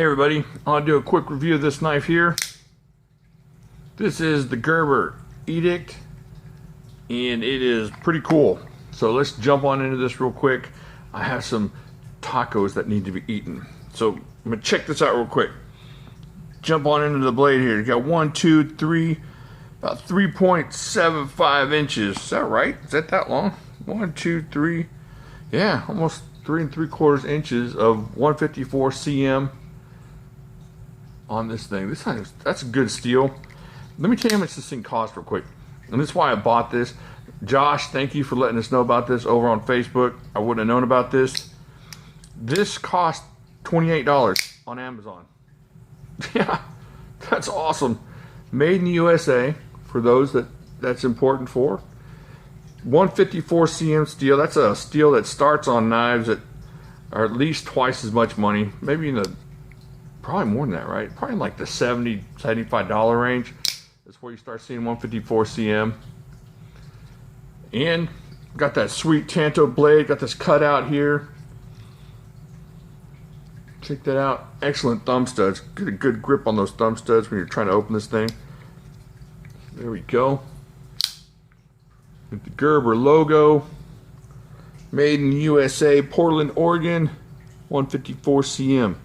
Hey everybody, I'll do a quick review of this knife here. This is the Gerber Edict and it is pretty cool. So let's jump on into this real quick. I have some tacos that need to be eaten. So I'm gonna check this out real quick. Jump on into the blade here. You got 1, 2, 3, about 3.75 inches. Is that right? Is that long? 1, 2, 3, yeah, almost 3 3/4 inches of 154 cm on this thing. This thing, that's a good steel. Let me tell you how much this thing cost real quick. And that's why I bought this. Josh, thank you for letting us know about this over on Facebook. I wouldn't have known about this. This cost $28 on Amazon. Yeah, that's awesome. Made in the USA, for those that's important for. 154 cm steel. That's a steel that starts on knives that are at least twice as much money. Maybe in the, probably more than that, right? Probably in like the $70, $75 range. That's where you start seeing 154 cm. And got that sweet Tanto blade. Got this cutout here. Check that out. Excellent thumb studs. Get a good grip on those thumb studs when you're trying to open this thing. There we go. With the Gerber logo. Made in USA, Portland, Oregon. 154 cm.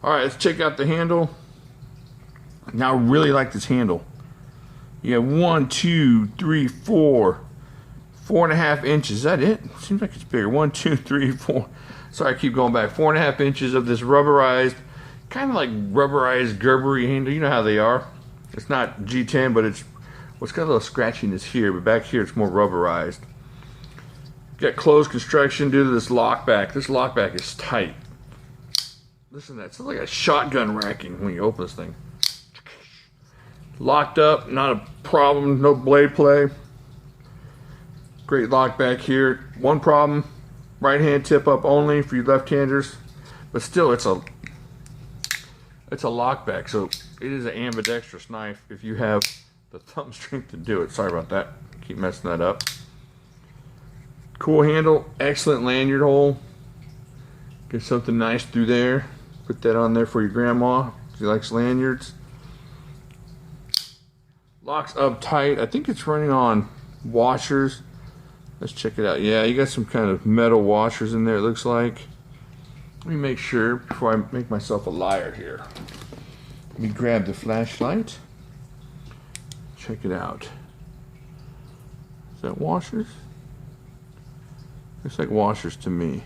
Alright, let's check out the handle. Now I really like this handle. You have 1, 2, 3, 4. 4.5 inches. Is that it? Seems like it's bigger. 1, 2, 3, 4. Sorry, I keep going back. 4.5 inches of this rubberized, kind of like rubberized Gerbery handle. You know how they are. It's not G10, but it's got a little scratchiness here, but back here it's more rubberized. Got closed construction due to this lockback. This lockback is tight. Listen to that. It's like a shotgun racking when you open this thing. Locked up, not a problem, no blade play. Great lockback here. One problem, right hand tip up only for you left-handers. But still, it's a lockback, so it is an ambidextrous knife if you have the thumb strength to do it. Sorry about that. Keep messing that up. Cool handle, excellent lanyard hole. Get something nice through there. Put that on there for your grandma. She likes lanyards. Locks up tight. I think it's running on washers. Let's check it out. Yeah, you got some kind of metal washers in there, it looks like. Let me make sure before I make myself a liar here. Let me grab the flashlight. Check it out. Is that washers? Looks like washers to me.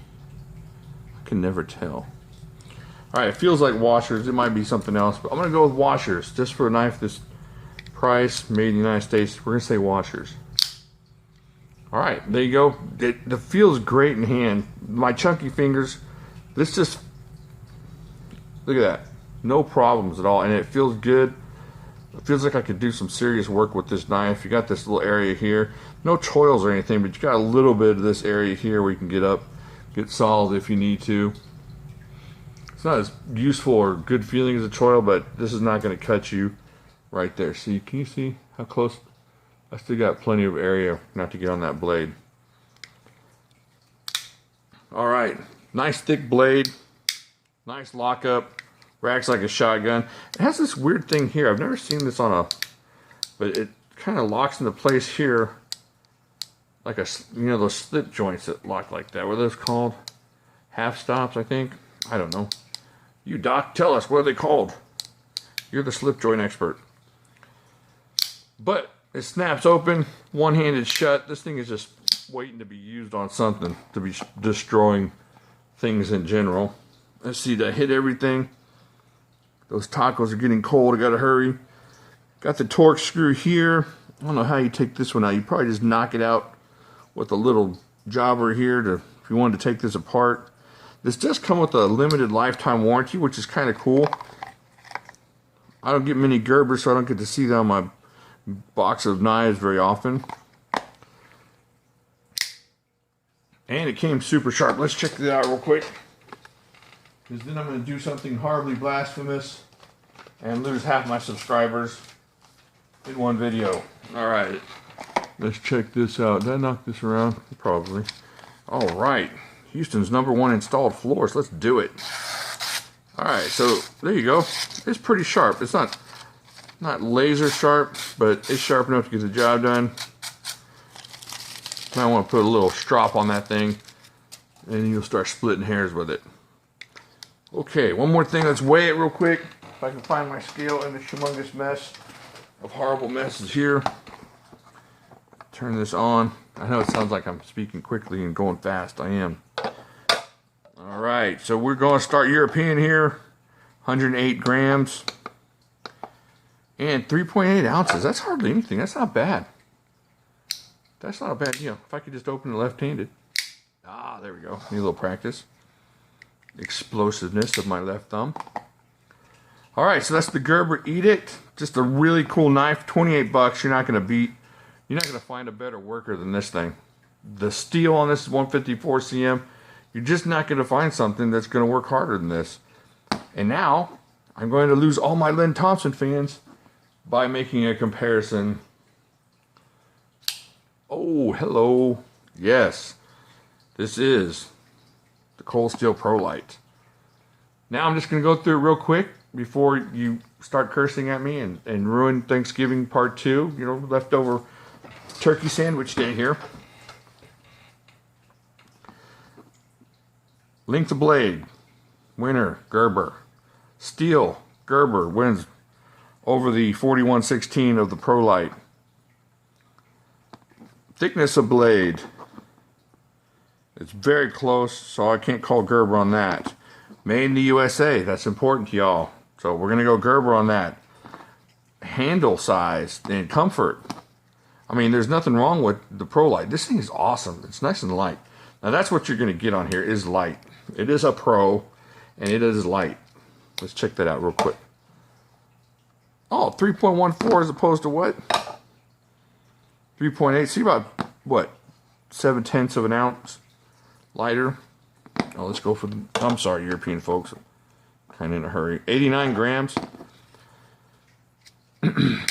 I can never tell. Alright, it feels like washers. It might be something else, but I'm going to go with washers. Just for a knife this price, made in the United States, we're going to say washers. Alright, there you go. It feels great in hand. My chunky fingers, this just, look at that. No problems at all, and it feels good. It feels like I could do some serious work with this knife. You got this little area here. No choils or anything, but you got a little bit of this area here where you can get up, get solid if you need to. It's not as useful or good feeling as a choil, but this is not going to cut you right there. See, can you see how close? I still got plenty of area not to get on that blade. Alright, nice thick blade, nice lockup, racks like a shotgun. It has this weird thing here. I've never seen this on a, but it kind of locks into place here like a, you know, those slip joints that lock like that. What are those called? Half stops, I think. I don't know. You doc, tell us, what are they called? You're the slip joint expert. But it snaps open, one-handed shut. This thing is just waiting to be used on something, to be destroying things in general. Let's see, did I hit everything? Those tacos are getting cold, I gotta hurry. Got the torque screw here. I don't know how you take this one out. You probably just knock it out with a little jobber here to, if you wanted to take this apart. This does come with a limited lifetime warranty, which is kind of cool. I don't get many Gerbers, so I don't get to see that on my box of knives very often. And it came super sharp. Let's check that out real quick, because then I'm going to do something horribly blasphemous and lose half my subscribers in one video. Alright, let's check this out. Did I knock this around? Probably. Alright, Houston's #1 installed floors. Let's do it. Alright, so there you go. It's pretty sharp. It's not laser sharp, but it's sharp enough to get the job done. Now I want to put a little strop on that thing, and you'll start splitting hairs with it. Okay, one more thing. Let's weigh it real quick. If I can find my scale in the humongous mess of horrible messes here. Turn this on. I know it sounds like I'm speaking quickly and going fast. I am. Alright, so we're going to start European here. 108 grams. And 3.8 ounces. That's hardly anything. That's not bad. That's not a bad deal. If I could just open it left-handed. Ah, there we go. Need a little practice. Explosiveness of my left thumb. Alright, so that's the Gerber Edict. Just a really cool knife. 28 bucks. You're not going to find a better worker than this thing. The steel on this is 154 cm. You're just not going to find something that's going to work harder than this. And now, I'm going to lose all my Lynn Thompson fans by making a comparison. Oh, hello. Yes, this is the Cold Steel Pro Light. Now I'm just going to go through it real quick before you start cursing at me and ruin Thanksgiving part 2. You know, leftover turkey sandwich day here. Length of blade, winner, Gerber. Steel, Gerber wins over the 4116 of the Pro Light. Thickness of blade, it's very close, so I can't call Gerber on that. Made in the USA, that's important to y'all. So we're going to go Gerber on that. Handle size and comfort. I mean, there's nothing wrong with the Pro Light. This thing is awesome. It's nice and light. Now that's what you're going to get on here is light. It is a Pro, and it is light. Let's check that out real quick. Oh, 3.14 as opposed to what? 3.8. See about, what, 7/10 of an ounce lighter. Oh, let's go for the, I'm sorry, European folks. Kind of in a hurry. 89 grams. The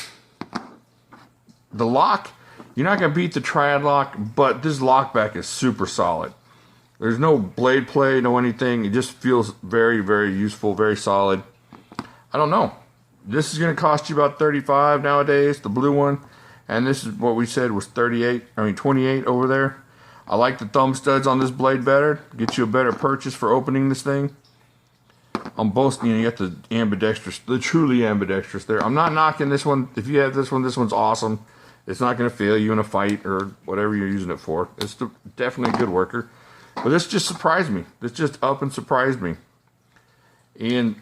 lock, you're not going to beat the Triad lock, but this lock back is super solid. There's no blade play, no anything. It just feels very, very useful, very solid. I don't know. This is going to cost you about $35 nowadays, the blue one. And this is what we said was 28 over there. I like the thumb studs on this blade better. Get you a better purchase for opening this thing. On both, you know, you got the ambidextrous, the truly ambidextrous there. I'm not knocking this one. If you have this one's awesome. It's not going to fail you in a fight or whatever you're using it for. It's definitely a good worker. But this just surprised me. This just up and surprised me. And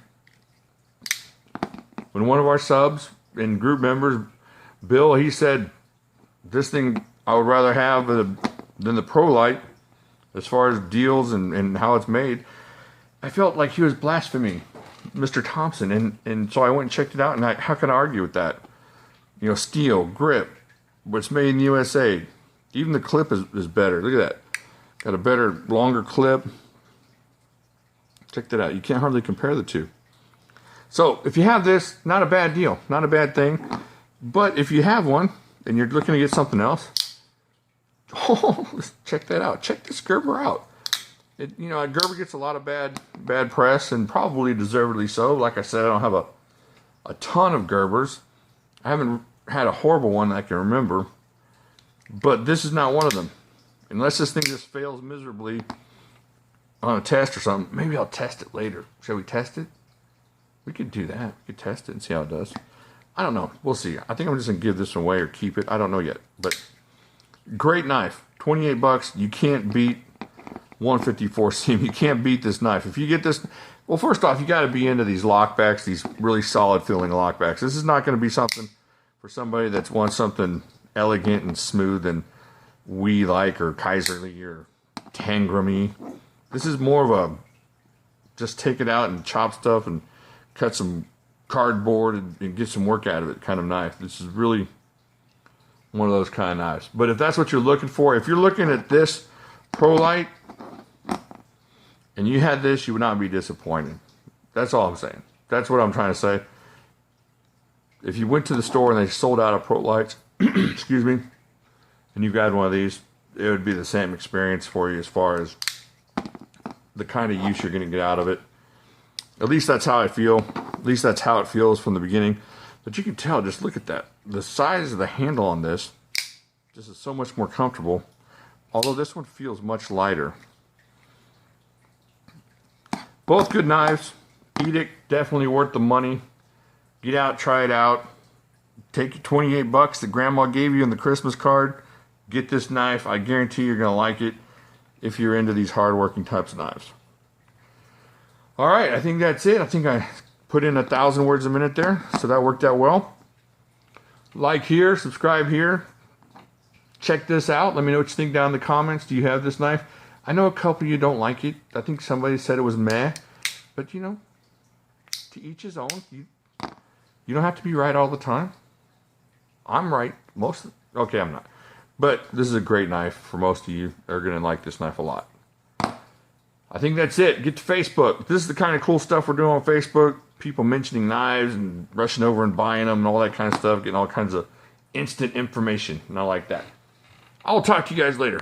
when one of our subs and group members, Bill, he said, this thing I would rather have than the Pro Light as far as deals and how it's made. I felt like he was blaspheming Mr. Thompson. And so I went and checked it out. And how can I argue with that? You know, steel, grip, what's made in the USA. Even the clip is better. Look at that. Got a better, longer clip. Check that out. You can't hardly compare the two. So, if you have this, not a bad deal. Not a bad thing. But if you have one, and you're looking to get something else, oh, check that out. Check this Gerber out. You know, Gerber gets a lot of bad press, and probably deservedly so. Like I said, I don't have a ton of Gerbers. I haven't had a horrible one that I can remember. But this is not one of them. Unless this thing just fails miserably on a test or something. Maybe I'll test it later. Shall we test it? We could do that. We could test it and see how it does. I don't know. We'll see. I think I'm just going to give this one away or keep it. I don't know yet. But great knife. 28 bucks. You can't beat 154 cm. You can't beat this knife. If you get this... Well, first off, you got to be into these lockbacks, these really solid feeling lockbacks. This is not going to be something for somebody that wants something elegant and smooth and we like, or Kaiserly, or Tangramy. This is more of a just take it out and chop stuff and cut some cardboard and get some work out of it kind of knife. This is really one of those kind of knives. But if that's what you're looking for, if you're looking at this Pro Light and you had this, you would not be disappointed. That's all I'm saying. That's what I'm trying to say. If you went to the store and they sold out of Pro Lights, excuse me, and you got one of these, it would be the same experience for you as far as the kind of use you're going to get out of it. At least that's how I feel. At least that's how it feels from the beginning. But you can tell, just look at that. The size of the handle on this, this is so much more comfortable. Although this one feels much lighter. Both good knives. Edict, definitely worth the money. Get out, try it out. Take your 28 bucks that grandma gave you in the Christmas card. Get this knife. I guarantee you're going to like it if you're into these hard-working types of knives. All right, I think that's it. I think I put in 1,000 words a minute there, so that worked out well. Like here, subscribe here. Check this out. Let me know what you think down in the comments. Do you have this knife? I know a couple of you don't like it. I think somebody said it was meh. But, you know, to each his own. You don't have to be right all the time. I'm right. Okay, I'm not. But this is a great knife for most of you. Are going to like this knife a lot. I think that's it. Get to Facebook. This is the kind of cool stuff we're doing on Facebook. People mentioning knives and rushing over and buying them and all that kind of stuff. Getting all kinds of instant information. And I like that. I'll talk to you guys later.